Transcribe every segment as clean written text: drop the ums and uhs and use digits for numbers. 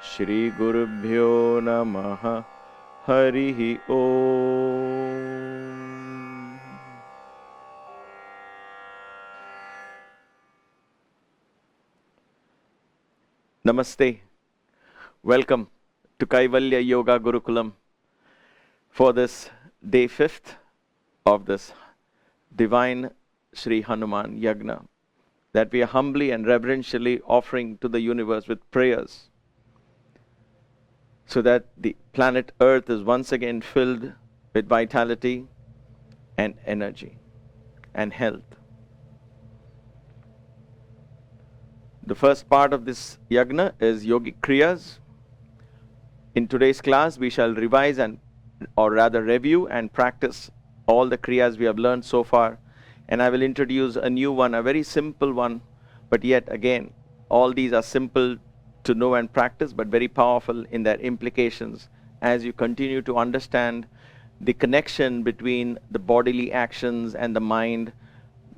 Shri Gurubhyo Namaha Harihi Om. Namaste. Welcome to Kaivalya Yoga Gurukulam for this day 5th of this divine Sri Hanuman Yagna that we are humbly and reverentially offering to the universe with prayers, so that the planet Earth is once again filled with vitality and energy and health. The first part of this yagna is Yogic Kriyas. In today's class, we shall revise or rather review and practice all the Kriyas we have learned so far. And I will introduce a new one, a very simple one, but yet again, all these are simple to know and practice, but very powerful in their implications as you continue to understand the connection between the bodily actions and the mind,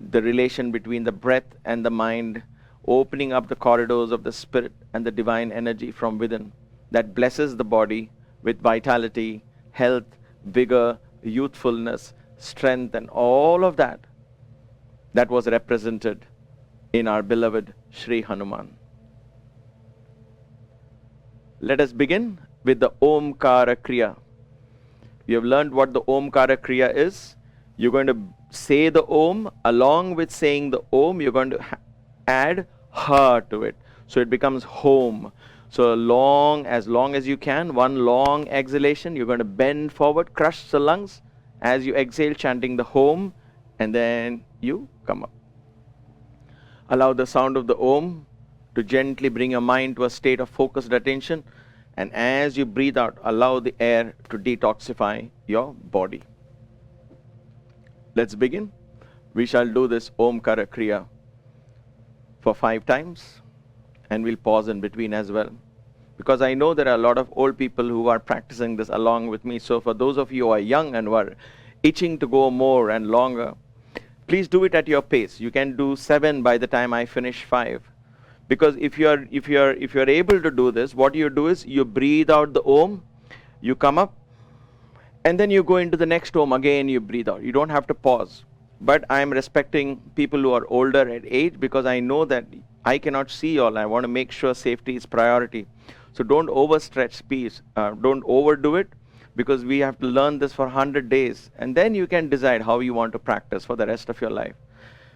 the relation between the breath and the mind, opening up the corridors of the spirit and the divine energy from within that blesses the body with vitality, health, vigor, youthfulness, strength, and all of that was represented in our beloved Sri Hanuman. Let us begin with the Om Kara Kriya. We have learned what the Om Kara Kriya is. You're going to say the Om. Along with saying the Om, you're going to add Ha to it. So it becomes home. So as long as you can, one long exhalation, you're going to bend forward, crush the lungs as you exhale, chanting the Home, and then you come up. Allow the sound of the Om to gently bring your mind to a state of focused attention. And as you breathe out, allow the air to detoxify your body. Let's begin. We shall do this Om Kara Kriya for 5 times. And we'll pause in between as well. Because I know there are a lot of old people who are practicing this along with me. So for those of you who are young and who are itching to go more and longer, please do it at your pace. You can do 7 by the time I finish 5. Because if you're able to do this, what you do is you breathe out the Om, you come up, and then you go into the next Om again, you breathe out. You don't have to pause. But I'm respecting people who are older at age because I know that I cannot see all. I want to make sure safety is priority. So don't overstretch speed. Don't overdo it, because we have to learn this for 100 days. And then you can decide how you want to practice for the rest of your life.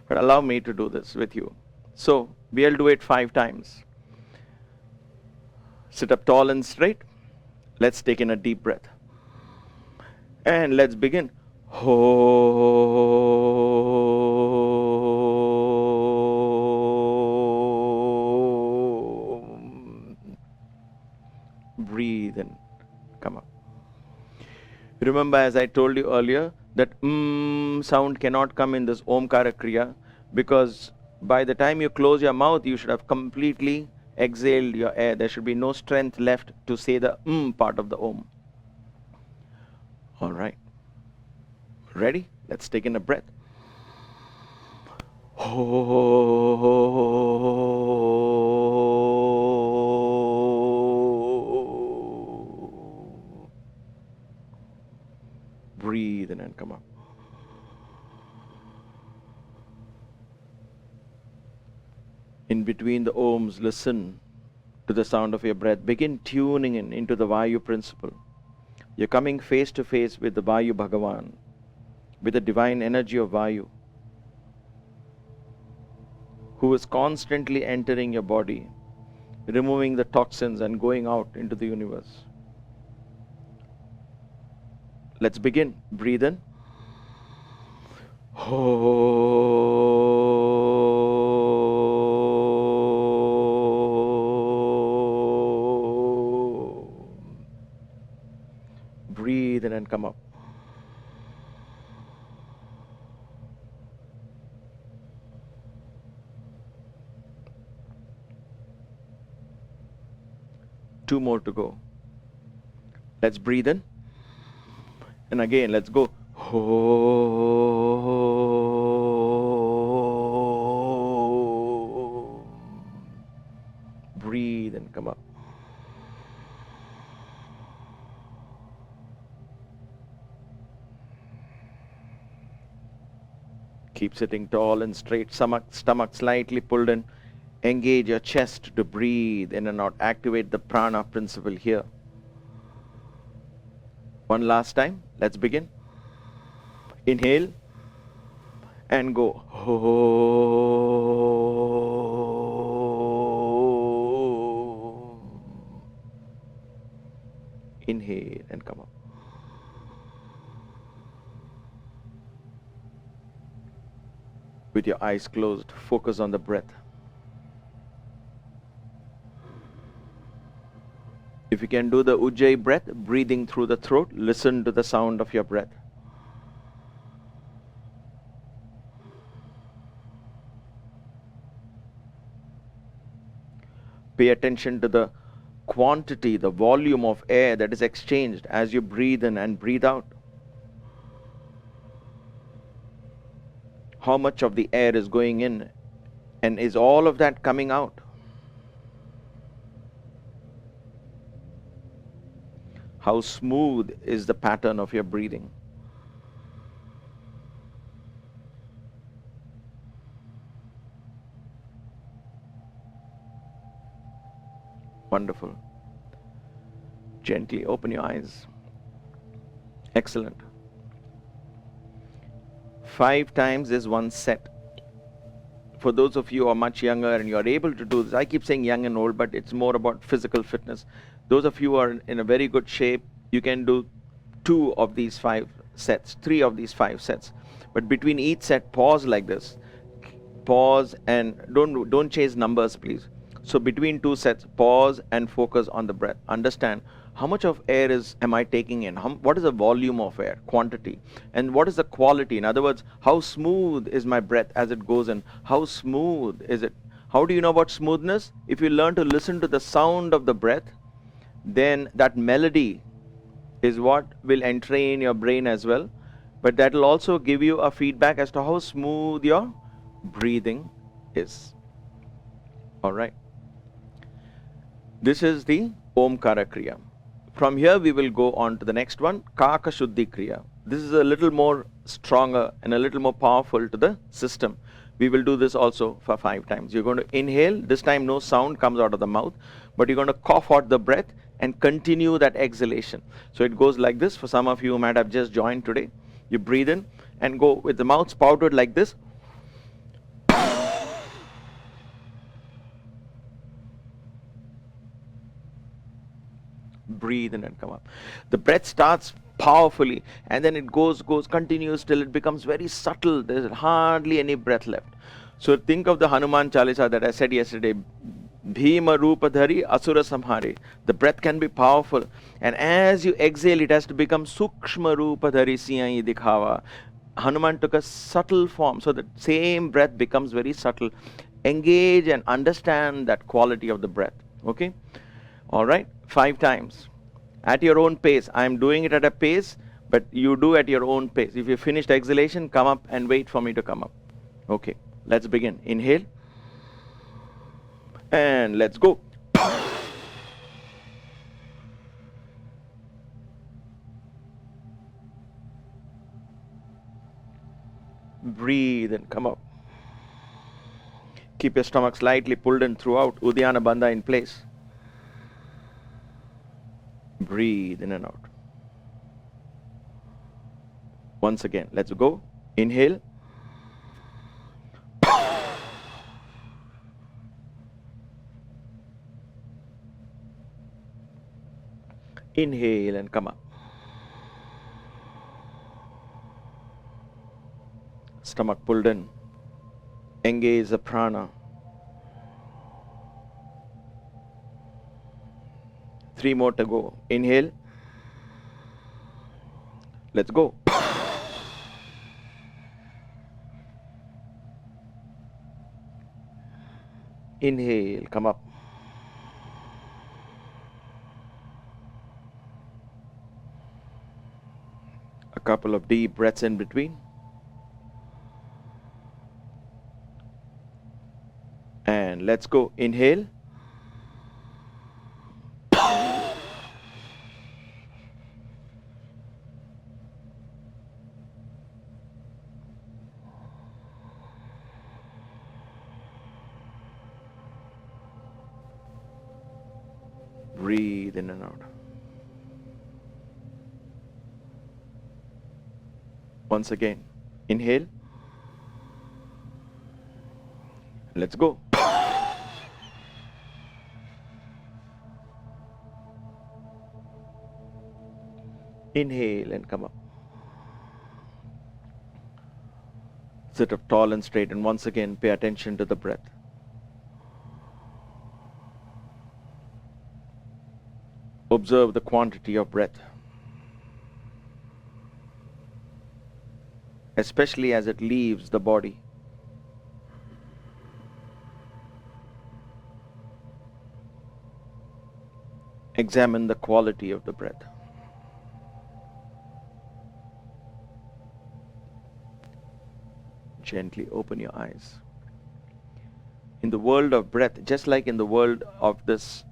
But allow me to do this with you. So we'll do it 5 times. Sit up tall and straight. Let's take in a deep breath. And let's begin. Breathe in. Come up. Remember, as I told you earlier, that sound cannot come in this Om Kara Kriya, because by the time you close your mouth, you should have completely exhaled your air. There should be no strength left to say the part of the Om. All right. Ready? Let's take in a breath. Breathe in and come up. In between the Oms, listen to the sound of your breath. Begin tuning into the Vayu principle. You're coming face to face with the Vayu Bhagavan, with the divine energy of Vayu, who is constantly entering your body, removing the toxins and going out into the universe. Let's begin. Breathe in. Breathe in and come up. Two more to go. Let's breathe in. And again, let's go. Breathe and come up. Keep sitting tall and straight, stomach slightly pulled in. Engage your chest to breathe in and out. Activate the prana principle here. One last time. Let's begin. Inhale and go. Inhale and come up. With your eyes closed, focus on the breath. If you can do the Ujjayi breath, breathing through the throat, listen to the sound of your breath. Pay attention to the quantity, the volume of air that is exchanged as you breathe in and breathe out. How much of the air is going in, and is all of that coming out? How smooth is the pattern of your breathing? Wonderful. Gently open your eyes. Excellent. 5 times is one set. For those of you who are much younger and you are able to do this, I keep saying young and old, but it's more about physical fitness. Those of you who are in a very good shape, you can do 2 of these 5 sets, 3 of these 5 sets. But between each set, pause like this. Pause and don't chase numbers, please. So between 2 sets, pause and focus on the breath. Understand how much of air am I taking in? What is the volume of air, quantity? And what is the quality? In other words, how smooth is my breath as it goes in? How smooth is it? How do you know about smoothness? If you learn to listen to the sound of the breath, then that melody is what will entrain your brain as well. But that will also give you a feedback as to how smooth your breathing is. All right. This is the Om Kara Kriya. From here we will go on to the next one, Kakashi Kriya. This is a little more stronger and a little more powerful to the system. We will do this also for 5 times. You're going to inhale. This time no sound comes out of the mouth, but you're going to cough out the breath and continue that exhalation. So it goes like this. For some of you who might have just joined today, you breathe in and go with the mouth spouted like this. Breathe in and come up. The breath starts powerfully and then it goes, continues till it becomes very subtle. There's hardly any breath left. So think of the Hanuman Chalisa that I said yesterday. Bhima Rupa Dhari Asura Samhare. The breath can be powerful, and as you exhale, it has to become Sukshma Rupa Dhari Siyai Dikhava. Hanuman took a subtle form, so the same breath becomes very subtle. Engage and understand that quality of the breath. Okay? All right? 5 times. At your own pace. I am doing it at a pace, but you do at your own pace. If you finished exhalation, come up and wait for me to come up. Okay, let's begin. Inhale. And let's go. Breathe and come up. Keep your stomach slightly pulled in throughout. Uddiyana Bandha in place. Breathe in and out. Once again, let's go. Inhale. Inhale and come up. Stomach pulled in. Engage the prana. 3 more to go. Inhale. Let's go. Inhale, come up. A couple of deep breaths in between. And let's go. Inhale. Breathe in and out. Once again, inhale. Let's go. Inhale and come up. Sit up tall and straight, and once again pay attention to the breath. Observe the quantity of breath, especially as it leaves the body. Examine the quality of the breath. Gently open your eyes. In the world of breath, just like in the world of this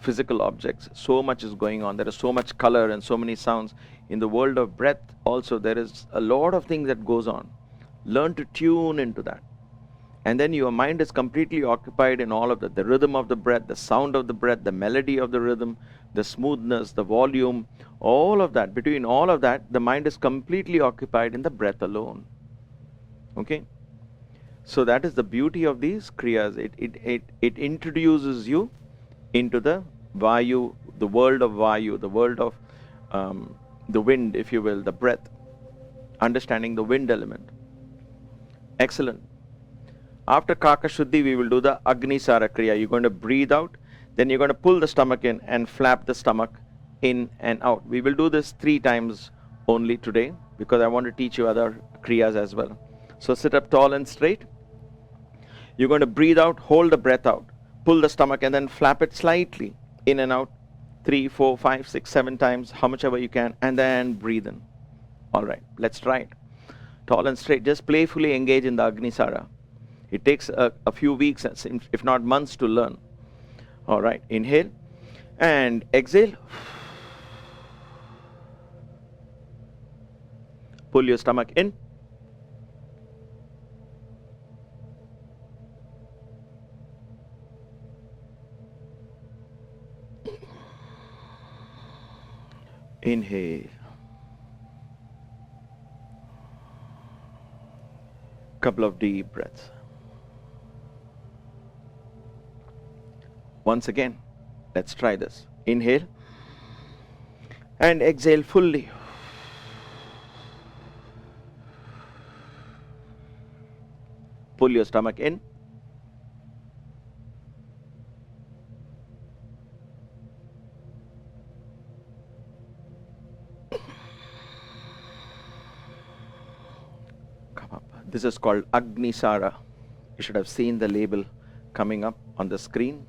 physical objects, so much is going on. There is so much color and so many sounds. In the world of breath also, there is a lot of things that goes on. Learn to tune into that. And then your mind is completely occupied in all of that. The rhythm of the breath, the sound of the breath, the melody of the rhythm, the smoothness, the volume, all of that. Between all of that, the mind is completely occupied in the breath alone. Okay? So that is the beauty of these kriyas. It introduces you into the vayu, the world of vayu, the world of the wind, if you will, the breath. Understanding the wind element. Excellent. After Kakashuddhi, we will do the Agni Sarakriya. You're going to breathe out, then you're going to pull the stomach in and flap the stomach in and out. We will do this 3 times only today because I want to teach you other kriyas as well. So sit up tall and straight. You're going to breathe out, hold the breath out, pull the stomach and then flap it slightly in and out 3, 4, 5, 6, 7 times, how much ever you can, and then breathe in. All right, let's try it. Tall and straight. Just playfully engage in the Agni Sara. It takes a few weeks, if not months, to learn. All right, inhale and exhale. Pull your stomach in. Inhale. Couple of deep breaths. Once again, let's try this. Inhale and exhale fully. Pull your stomach in. Come up. This is called Agni Sara. You should have seen the label coming up on the screen.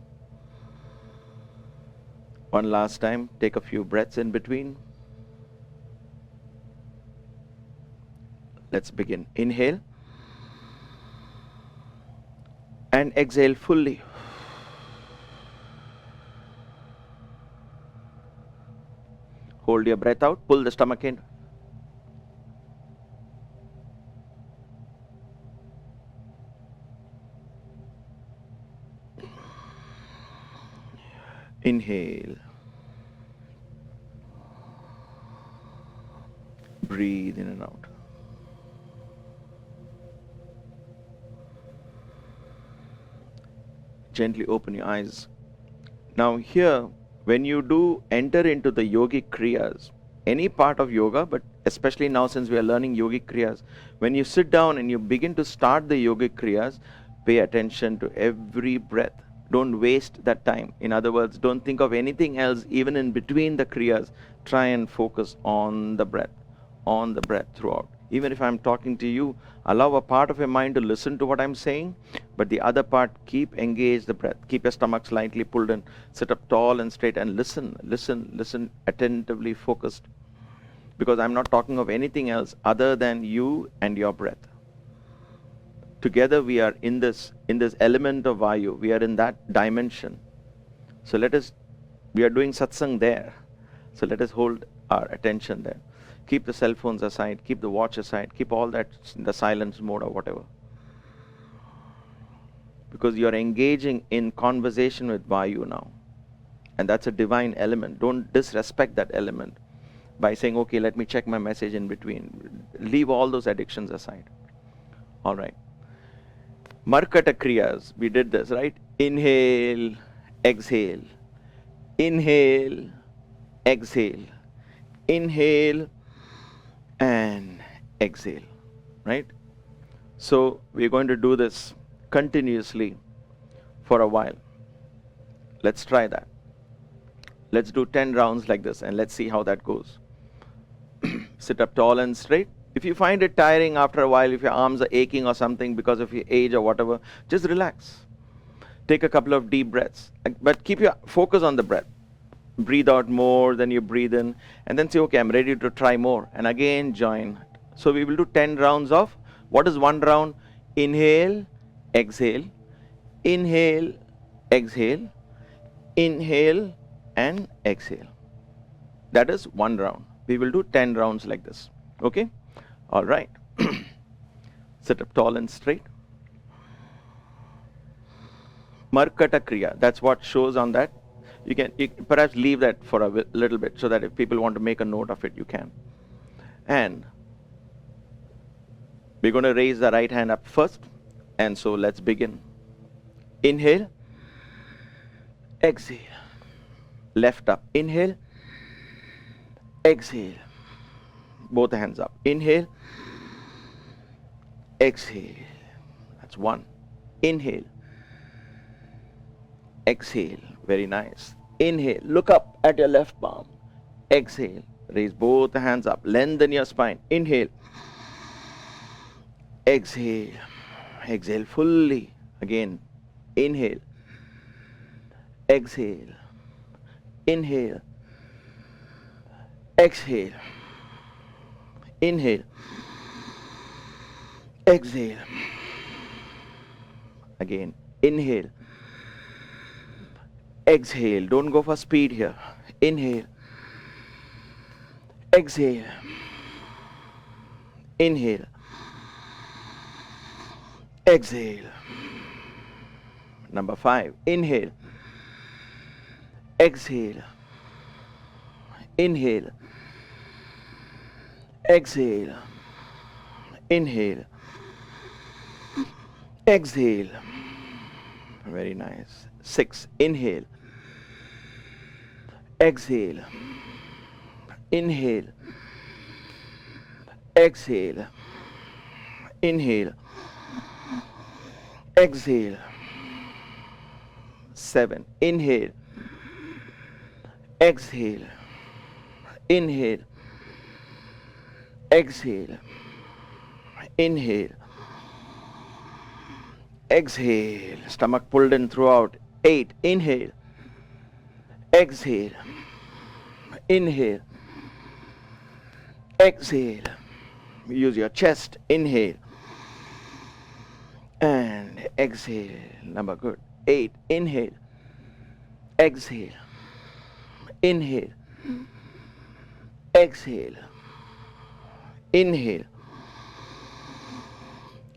One last time, take a few breaths in between. Let's begin. Inhale and exhale fully. Hold your breath out, pull the stomach in. Inhale. Breathe in and out. Gently open your eyes. Now here, when you do enter into the Yogic Kriyas, any part of yoga, but especially now since we are learning Yogic Kriyas, when you sit down and you begin to start the Yogic Kriyas, pay attention to every breath. Don't waste that time. In other words, don't think of anything else even in between the Kriyas. Try and focus on the breath throughout. Even if I'm talking to you, allow a part of your mind to listen to what I'm saying, but the other part, keep engaged the breath. Keep your stomach slightly pulled in. Sit up tall and straight and listen attentively focused. Because I'm not talking of anything else other than you and your breath. Together we are in this element of Vayu. We are in that dimension. So we are doing satsang there. So let us hold our attention there. Keep the cell phones aside, keep the watch aside, keep all that in the silence mode or whatever. Because you are engaging in conversation with Vayu now. And that's a divine element. Don't disrespect that element by saying, okay, let me check my message in between. Leave all those addictions aside. All right. Markata Kriyas, we did this, right? Inhale, exhale. Inhale, exhale. Inhale and exhale, right? So we're going to do this continuously for a while. Let's try that. Let's do 10 rounds like this and let's see how that goes. Sit up tall and straight. If you find it tiring after a while, if your arms are aching or something because of your age or whatever, just relax. Take a couple of deep breaths, but keep your focus on the breath. Breathe out more than you breathe in, and then say, okay, I'm ready to try more. And again, join. So we will do 10 rounds of, what is one round? Inhale, exhale, inhale, exhale, inhale, and exhale. That is one round. We will do 10 rounds like this. Okay? All right. Sit up tall and straight. Markata Kriya. That's what shows on that. You can perhaps leave that for a little bit so that if people want to make a note of it, you can. And we're going to raise the right hand up first. And so let's begin. Inhale. Exhale. Left up. Inhale. Exhale. Both hands up. Inhale. Exhale. That's one. Inhale. Exhale. Very nice. Inhale. Look up at your left palm. Exhale. Raise both hands up. Lengthen your spine. Inhale. Exhale. Exhale fully. Again. Inhale. Exhale. Inhale. Exhale. Inhale. Exhale. Again. Inhale. Exhale. Don't go for speed here. Inhale. Exhale. Inhale. Exhale. Number 5. Inhale. Exhale. Inhale. Exhale. Inhale. Exhale. Very nice. 6. Inhale. Exhale. Inhale. Exhale. Inhale. Exhale. 7. Inhale. Exhale. Inhale. Exhale. Inhale. Exhale. Stomach pulled in throughout. 8. Inhale. Exhale. Inhale. Exhale. Use your chest. Inhale. And exhale. Number good. 8. Inhale. Exhale. Inhale. Exhale. Inhale.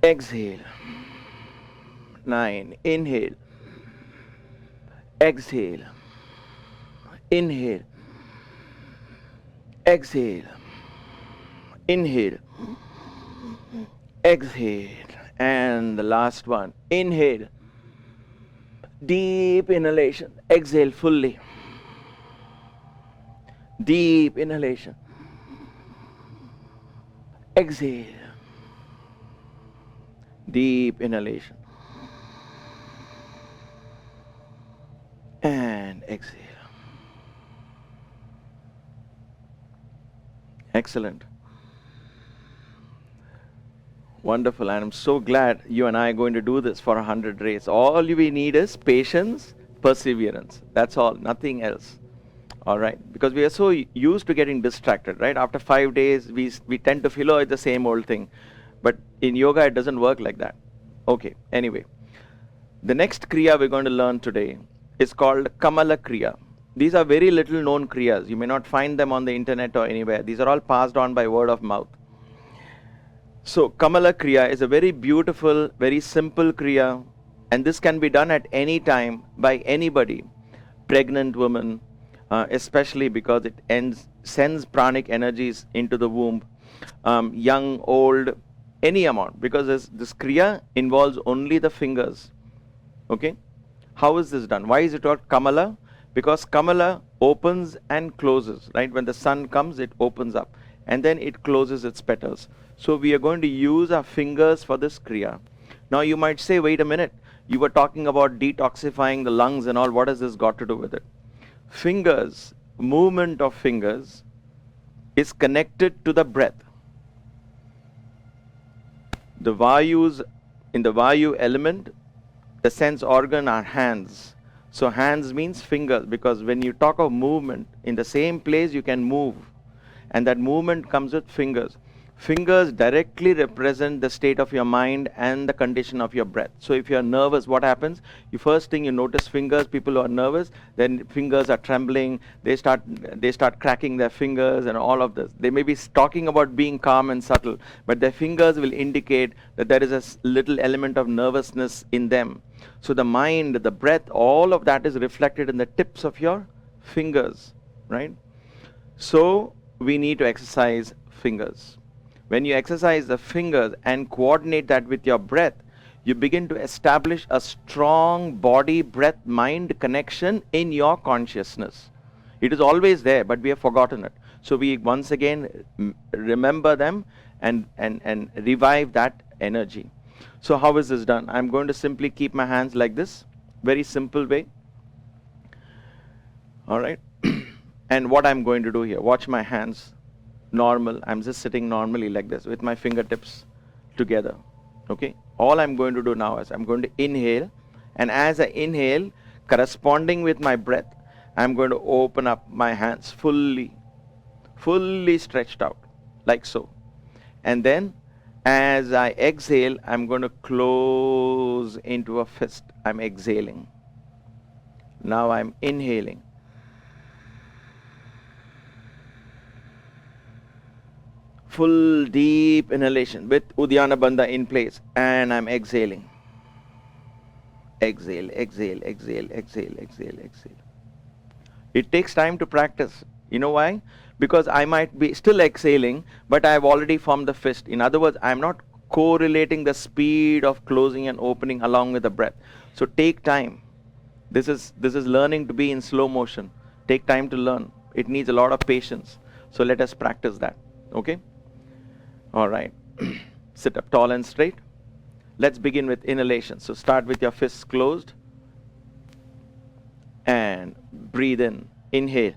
Exhale. 9. Inhale. Exhale. Inhale. Exhale. Inhale. Exhale. And the last one. Inhale. Deep inhalation. Exhale fully. Deep inhalation. Exhale. Deep inhalation. And exhale. Excellent. Wonderful. And I'm so glad you and I are going to do this for 100 days. All we need is patience, perseverance. That's all. Nothing else. All right. Because we are so used to getting distracted, right? After 5 days, we tend to feel, oh, it's the same old thing. But in yoga, it doesn't work like that. Okay. Anyway. The next Kriya we're going to learn today is called Kamala Kriya. These are very little known Kriyas. You may not find them on the internet or anywhere. These are all passed on by word of mouth. So Kamala Kriya is a very beautiful, very simple Kriya, and this can be done at any time by anybody pregnant women, especially because it sends pranic energies into the womb. Young, old, any amount, because this Kriya involves only the fingers. Okay? How is this done? Why is it called Kamala? Because Kamala opens and closes, right? When the sun comes, it opens up and then it closes its petals. So we are going to use our fingers for this Kriya. Now you might say, wait a minute, you were talking about detoxifying the lungs and all. What has this got to do with it? Fingers, movement of fingers is connected to the breath. The Vayus, in the Vayu element, the sense organ are hands. So hands means fingers, because when you talk of movement, in the same place you can move. And that movement comes with fingers. Fingers directly represent the state of your mind and the condition of your breath. So if you are nervous, what happens? You first thing you notice fingers, people who are nervous, then fingers are trembling, they start cracking their fingers and all of this. They may be talking about being calm and subtle, but their fingers will indicate that there is a little element of nervousness in them. So the mind, the breath, all of that is reflected in the tips of your fingers, right? So we need to exercise fingers. When you exercise the fingers and coordinate that with your breath, you begin to establish a strong body, breath, mind connection in your consciousness. It is always there, but we have forgotten it. So we once again remember them and revive that energy. So how is this done? I'm going to simply keep my hands like this, very simple way. All right. And what I'm going to do here, watch my hands. Normal, I'm just sitting normally like this with my fingertips together. Okay, all I'm going to do now is I'm going to inhale, and as I inhale, corresponding with my breath, I'm going to open up my hands fully stretched out, like so. And then as I exhale, I'm going to close into a fist. I'm exhaling. Now I'm inhaling. Full deep inhalation with Uddiyana Bandha in place, and I'm exhaling. Exhale, exhale, exhale, exhale, exhale, exhale. It takes time to practice. You know why? Because I might be still exhaling, but I've already formed the fist. In other words, I'm not correlating the speed of closing and opening along with the breath. So take time. This is learning to be in slow motion. Take time to learn. It needs a lot of patience. So let us practice that. Okay? All right. Sit up tall and straight. Let's begin with inhalation. So start with your fists closed and breathe in. Inhale.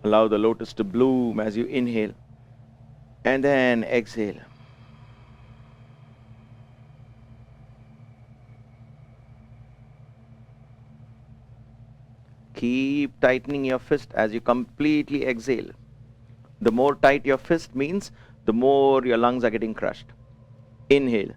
Allow the lotus to bloom as you inhale. And then exhale. Keep tightening your fist as you completely exhale. The more tight your fist means, the more your lungs are getting crushed. Inhale.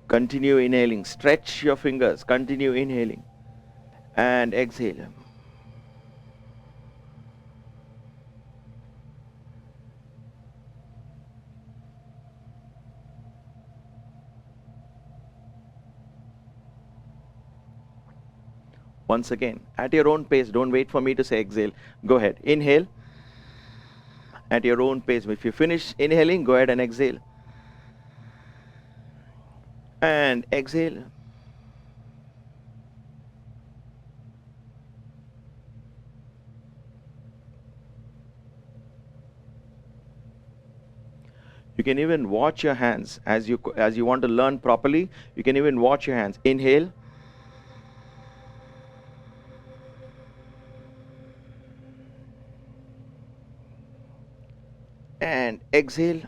Continue inhaling. Stretch your fingers. Continue inhaling. And exhale. Once again, at your own pace. Don't wait for me to say exhale. Go ahead. Inhale. At your own pace. If you finish inhaling, go ahead and exhale. And exhale. You can even watch your hands as you want to learn properly. You can even watch your hands. Inhale. And exhale.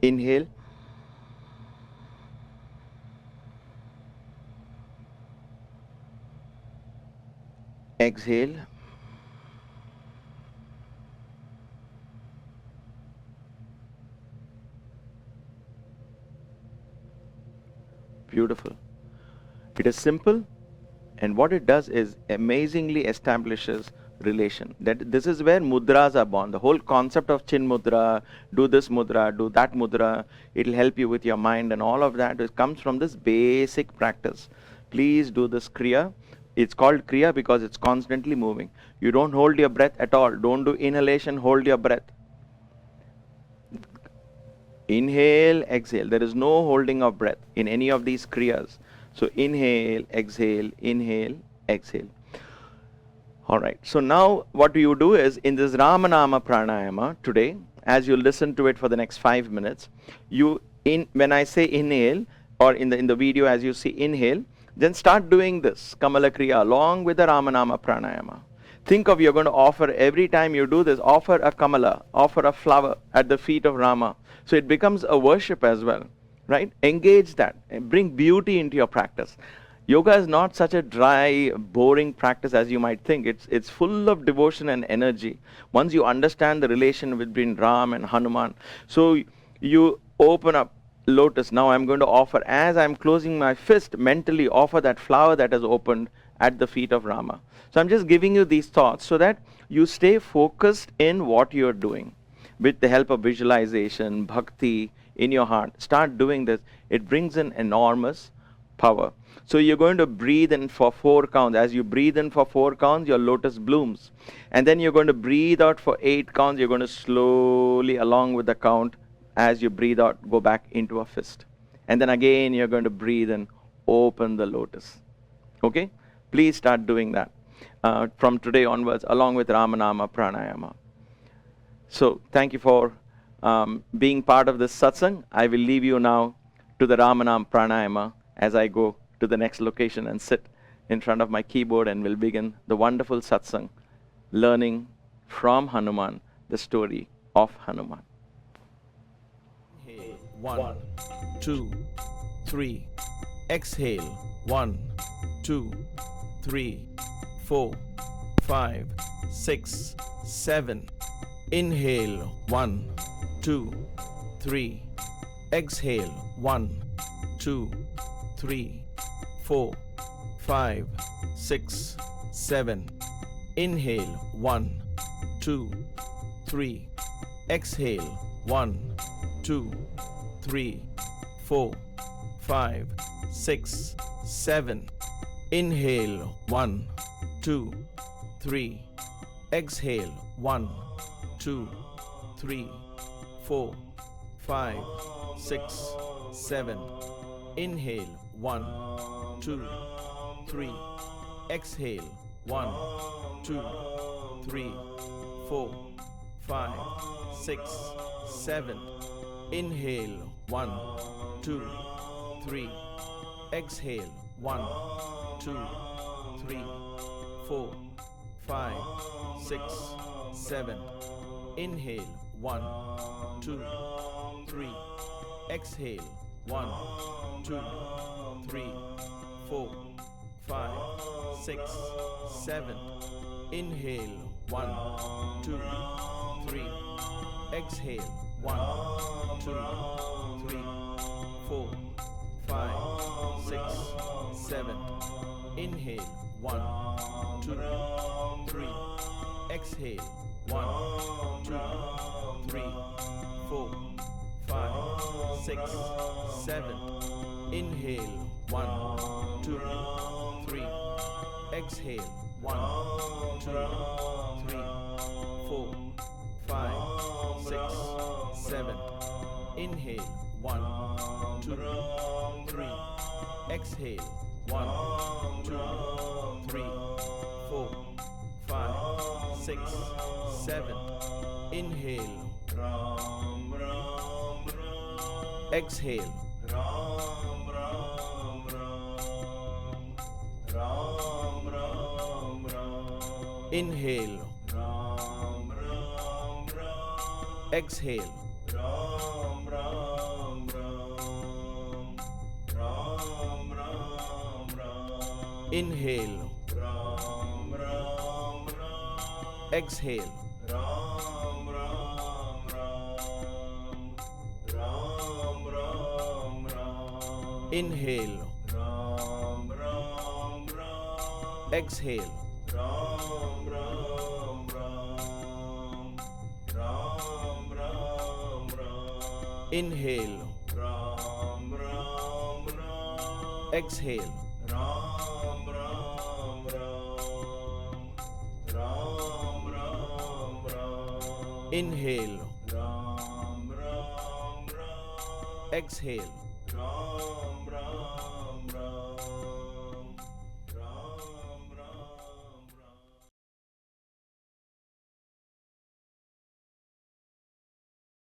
Inhale. Exhale. Beautiful. It is simple, and what it does is amazingly establishes relation. That this is where mudras are born. The whole concept of chin mudra, do this mudra, do that mudra, it'll help you with your mind and all of that. It comes from this basic practice. Please do this kriya. It's called kriya because it's constantly moving. You don't hold your breath at all. Don't do inhalation, hold your breath. Inhale, exhale. There is no holding of breath in any of these kriyas. So inhale, exhale, inhale, exhale. All right. So now what you do is in this Ramanaam Pranayama today, as you listen to it for the next 5 minutes, when I say inhale, or in the video as you see inhale, then start doing this Kamala Kriya along with the Ramanaam Pranayama. Think of, you're going to offer, every time you do this, offer a Kamala, offer a flower at the feet of Rama. So it becomes a worship as well, right? Engage that and bring beauty into your practice. Yoga is not such a dry, boring practice as you might think. It's full of devotion and energy. Once you understand the relation between Ram and Hanuman, so you open up lotus. Now I'm going to offer, as I'm closing my fist, mentally offer that flower that has opened at the feet of Rama. So I'm just giving you these thoughts so that you stay focused in what you're doing. With the help of visualization, bhakti in your heart, start doing this. It brings in enormous power. So you're going to breathe in for 4 counts. As you breathe in for 4 counts, your lotus blooms. And then you're going to breathe out for 8 counts. You're going to slowly, along with the count, as you breathe out, go back into a fist. And then again, you're going to breathe in, open the lotus. Okay? Please start doing that from today onwards, along with Ramanaam Pranayama. So thank you for being part of this satsang. I will leave you now to the Ramanaam Pranayama as I go to the next location and sit in front of my keyboard, and will begin the wonderful satsang, learning from Hanuman the story of Hanuman. 1, 2, 3. Exhale. 1, 2, 3, 4, 5, 6, 7. Inhale. 1, 2, 3. Exhale. 1, 2, 3, 4, 5, 6, 7. Inhale. 1, 2, 3. Exhale. 1, 2, 3, 4, 5, 6, 7. Inhale. 1, 2, 3. Exhale. 1, 2, 3, 4, 5, 6, 7. Inhale. 1, 2, 3. Exhale. 1, 2, 3, 4, 5, 6, 7. Inhale. 1, 2, 3. Exhale. 1, 2, 3, 4, 5, 6, 7. Inhale. 1, 2, 3. Exhale. 1, 2, 3, 4, 5, 6, 7. Inhale. 1, 2, 3. Exhale. 1, 2, 3, 4, 5, 6, 7. Inhale. 1, 2, 3. Exhale. 1, 2, 3, 4, 5, 6, 7. Inhale. 1, 2, 3. Exhale. 1, 2, 3, 4, 5, 6, 7. Inhale. 1, 2, 3. Exhale. 1, 2, 3, 4, 5, 6, 7. Inhale. Exhale. Inhale. Exhale. Inhale. Exhale. Inhale. Ram Ram Ram. Exhale. Ram Ram Ram. Ram Ram Ram. Inhale. Ram Ram Ram. Exhale. Ram Ram Ram. Ram Ram Ram. Inhale. Ram Ram Ram. Exhale. Ram Ram